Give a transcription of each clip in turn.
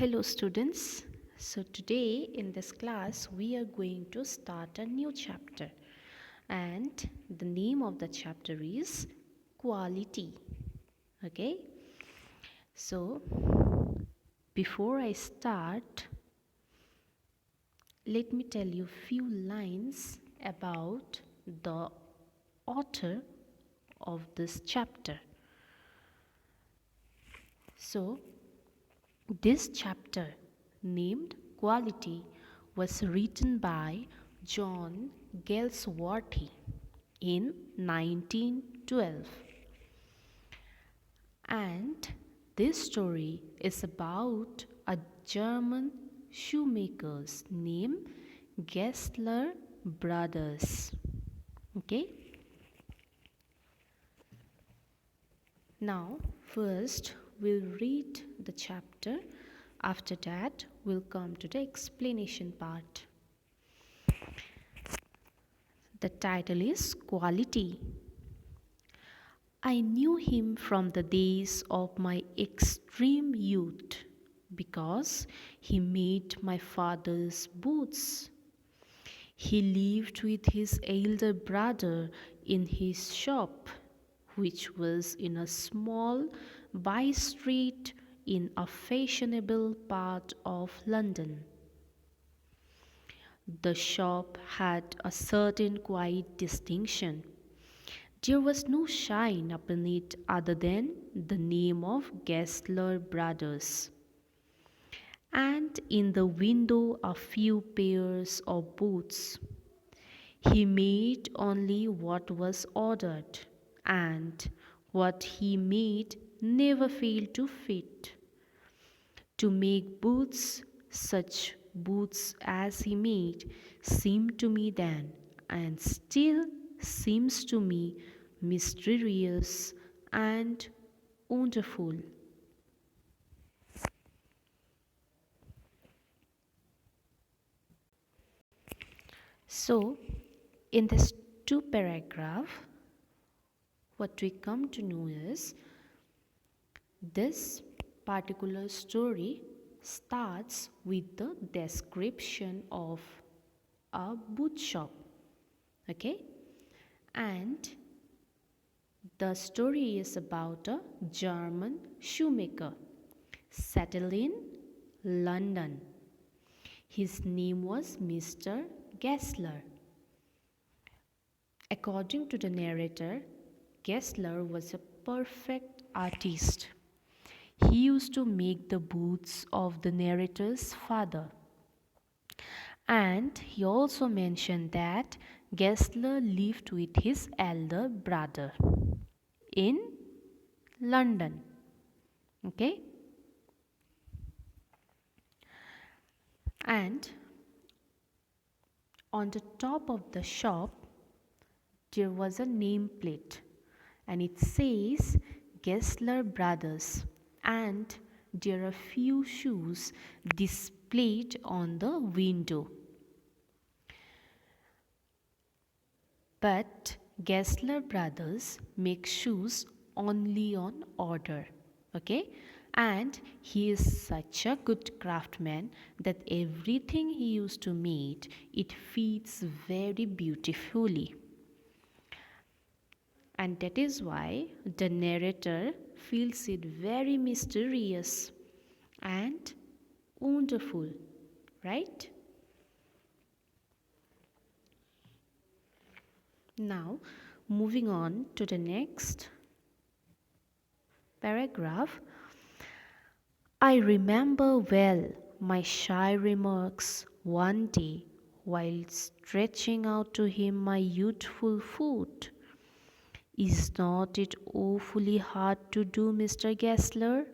Hello students. So today in this class we are going to start a new chapter and the name of the chapter is quality. Okay? So before I start, let me tell you few lines about the author of this chapter. So this chapter, named Quality, was written by John Galsworthy in 1912. And this story is about a German shoemakers named Gessler brothers. Okay? Now, first we'll read the chapter. After that, we'll come to the explanation part. The title is Quality. I knew him from the days of my extreme youth because he made my father's boots. He lived with his elder brother in his shop, which was in a small by street in a fashionable part of London. The shop had a certain quiet distinction. There was no shine upon it other than the name of Gessler Brothers, and in the window a few pairs of boots. He made only what was ordered, and what he made never failed to fit. To make boots, such boots as he made, seemed to me then, and still seems to me, mysterious and wonderful. So, in this two paragraph, what we come to know is this particular story starts with the description of a boot shop. Okay? And the story is about a German shoemaker settled in London. His name was Mr. Gessler. According to the narrator, Gessler was a perfect artist. He used to make the boots of the narrator's father. And he also mentioned that Gessler lived with his elder brother in London. Okay? And on the top of the shop, there was a nameplate and it says Gessler Brothers, and there are few shoes displayed on the window. But Gessler Brothers make shoes only on order. Okay? And he is such a good craftsman that everything he used to make, it fits very beautifully. And that is why the narrator feels it very mysterious and wonderful, right? Now, moving on to the next paragraph. I remember well my shy remarks one day while stretching out to him my youthful foot. Is not it awfully hard to do, Mr. Gessler?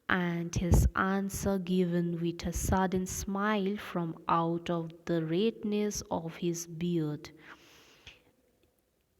And his answer given with a sudden smile from out of the redness of his beard.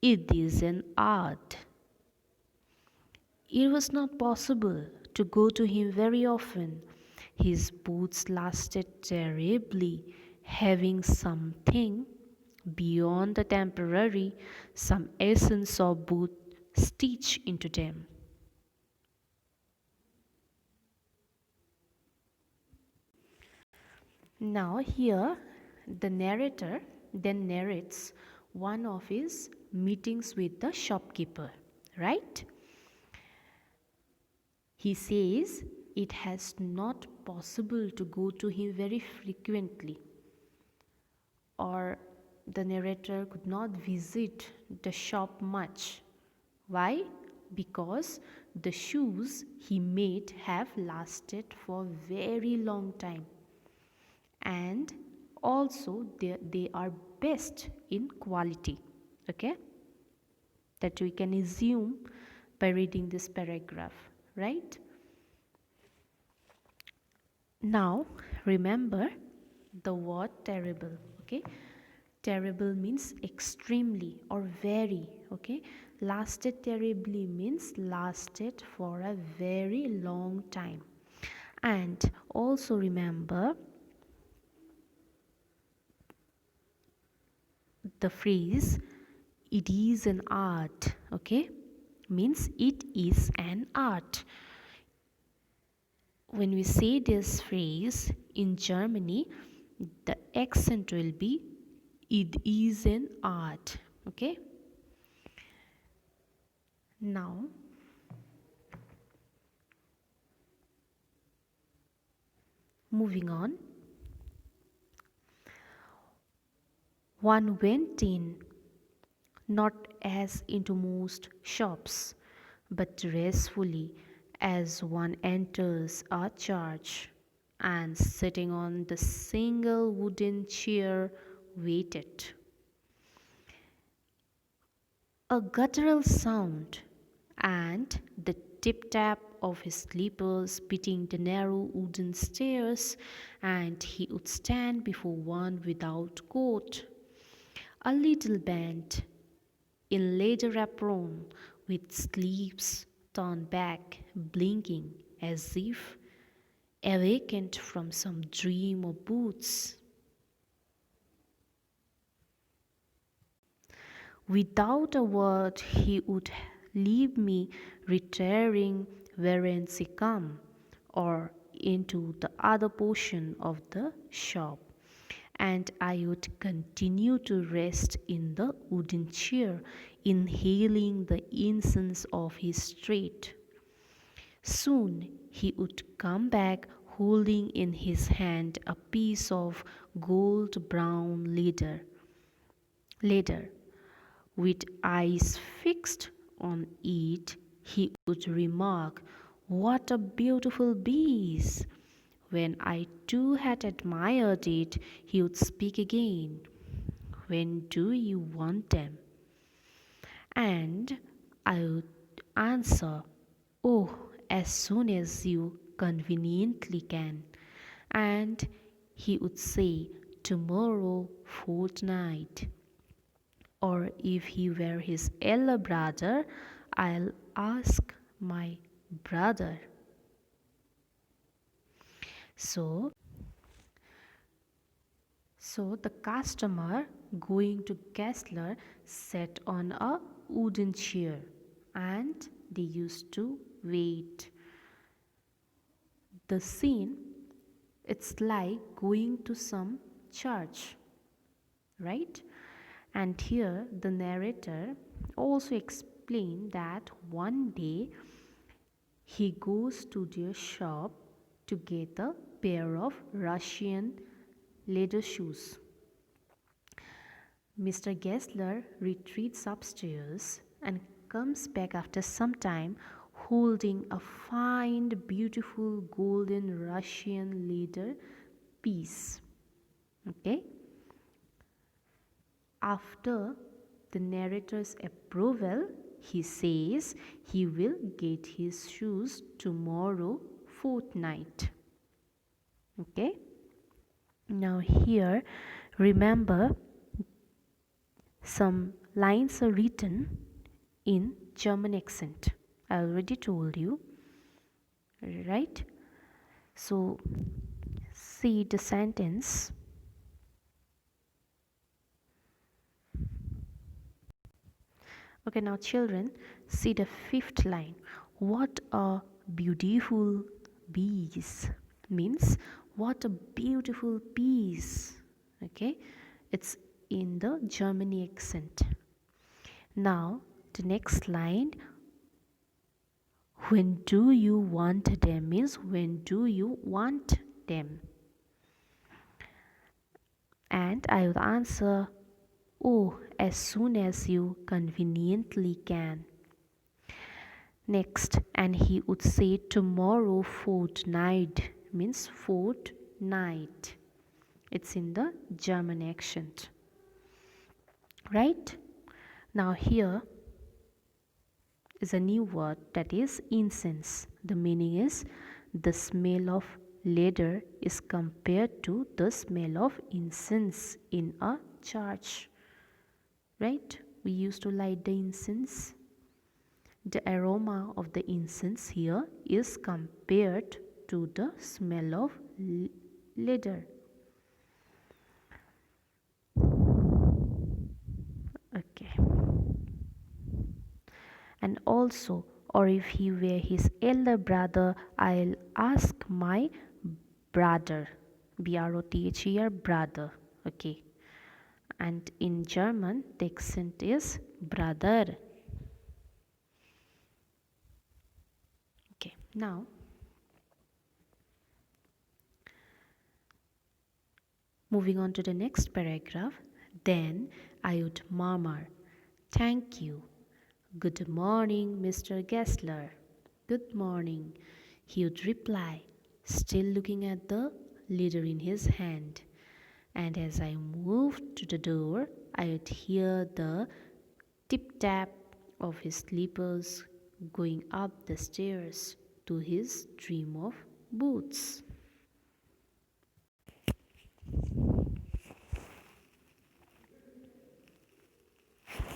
It is an art. It was not possible to go to him very often. His boots lasted terribly, having something beyond the temporary, some essence of boot stitched into them. Now, here the narrator then narrates one of his meetings with the shopkeeper, right? He says it has not possible to go to him very frequently, or the narrator could not visit the shop much. Why? Because the shoes he made have lasted for very long time, and also they are best in quality. Okay, that we can assume by reading this paragraph, right? Now remember the word terrible. Okay, terrible means extremely or very. Okay, lasted terribly means lasted for a very long time. And also remember the phrase it is an art. Okay, means it is an art. When we say this phrase in Germany, the accent will be it is an art. Okay, now moving on, one went in, not as into most shops, but gracefully as one enters a church, and sitting on the single wooden chair waited. A guttural sound, and the tip tap of his slippers beating the narrow wooden stairs, and he would stand before one without coat. A little band in leather apron with sleeves turned back, blinking as if awakened from some dream of boots. Without a word, he would leave me retiring whence he come, or into the other portion of the shop, and I would continue to rest in the wooden chair, inhaling the incense of his trade. Soon he would come back holding in his hand a piece of gold brown leather. With eyes fixed on it, he would remark, "What a beautiful piece!" When I too had admired it, he would speak again, "When do you want them?" And I would answer, "Oh, as soon as you conveniently can." And he would say, "Tomorrow fortnight." Or if he were his elder brother, "I'll ask my brother." So, so the customer going to Kessler sat on a wooden chair, and they used to wait. The scene, it's like going to some church, right? And here the narrator also explained that one day he goes to their shop to get a pair of Russian leather shoes. Mr. Gessler retreats upstairs and comes back after some time holding a fine, beautiful golden Russian leather piece. Okay? After the narrator's approval, he says he will get his shoes tomorrow fortnight. Okay? Now, here, remember some lines are written in German accent. I already told you, right? So, see the sentence. Okay, now children, see the fifth line. What a beautiful bees means What a beautiful piece. Okay, it's in the Germany accent. Now, the next line, when do you want them, means when do you want them? And I would answer, oh, as soon as you conveniently can. Next, and he would say tomorrow fortnight, means fortnight. It's in the German accent, right? Now here is a new word, that is incense. The meaning is the smell of leather is compared to the smell of incense in a church, right? We used to light the incense. The aroma of the incense here is compared to the smell of leather. Okay. And also, or if he were his elder brother, I'll ask my brother. Brother, brother. Okay. And in German, the accent is brother. Okay. Now, moving on to the next paragraph, then I would murmur, thank you. Good morning, Mr. Gessler. Good morning, he would reply, still looking at the leader in his hand. And as I moved to the door, I would hear the tip tap of his slippers going up the stairs to his dream of boots.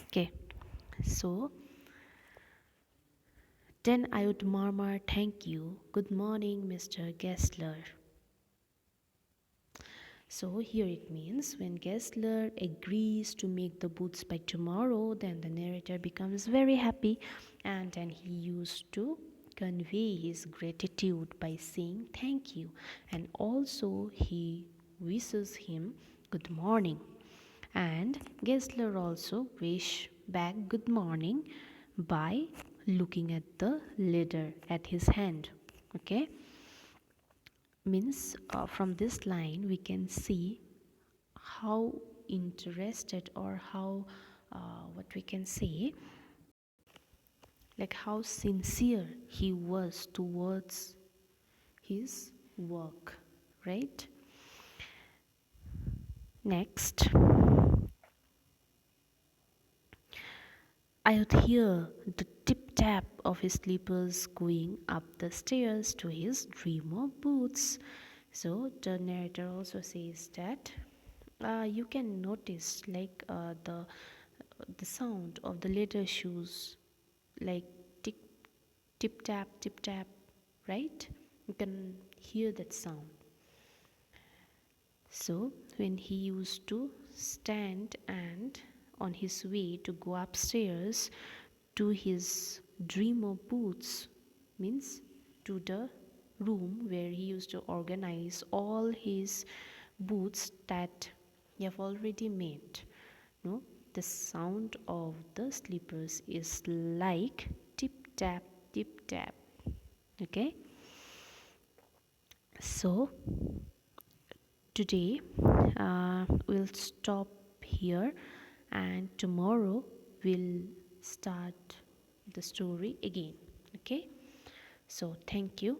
Okay, so then I would murmur, thank you. Good morning, Mr. Gessler. So here it means when Gessler agrees to make the boots by tomorrow, then the narrator becomes very happy, and then he used to convey his gratitude by saying thank you, and also he wishes him good morning. And Gessler also wish back good morning by looking at the letter at his hand. Okay, means from this line we can see how interested, or how what we can say, like how sincere he was towards his work, right? Next, I would hear the tip tap of his slippers going up the stairs to his dreamer boots. So the narrator also says that you can notice like the sound of the leather shoes, like tick tip tap, right? You can hear that sound. So when he used to stand and on his way to go upstairs to his dreamer boots, means to the room where he used to organize all his boots that he have already made, no, the sound of the slippers is like tip tap. Okay, so today we'll stop here, and tomorrow we'll start the story again. Okay, so thank you.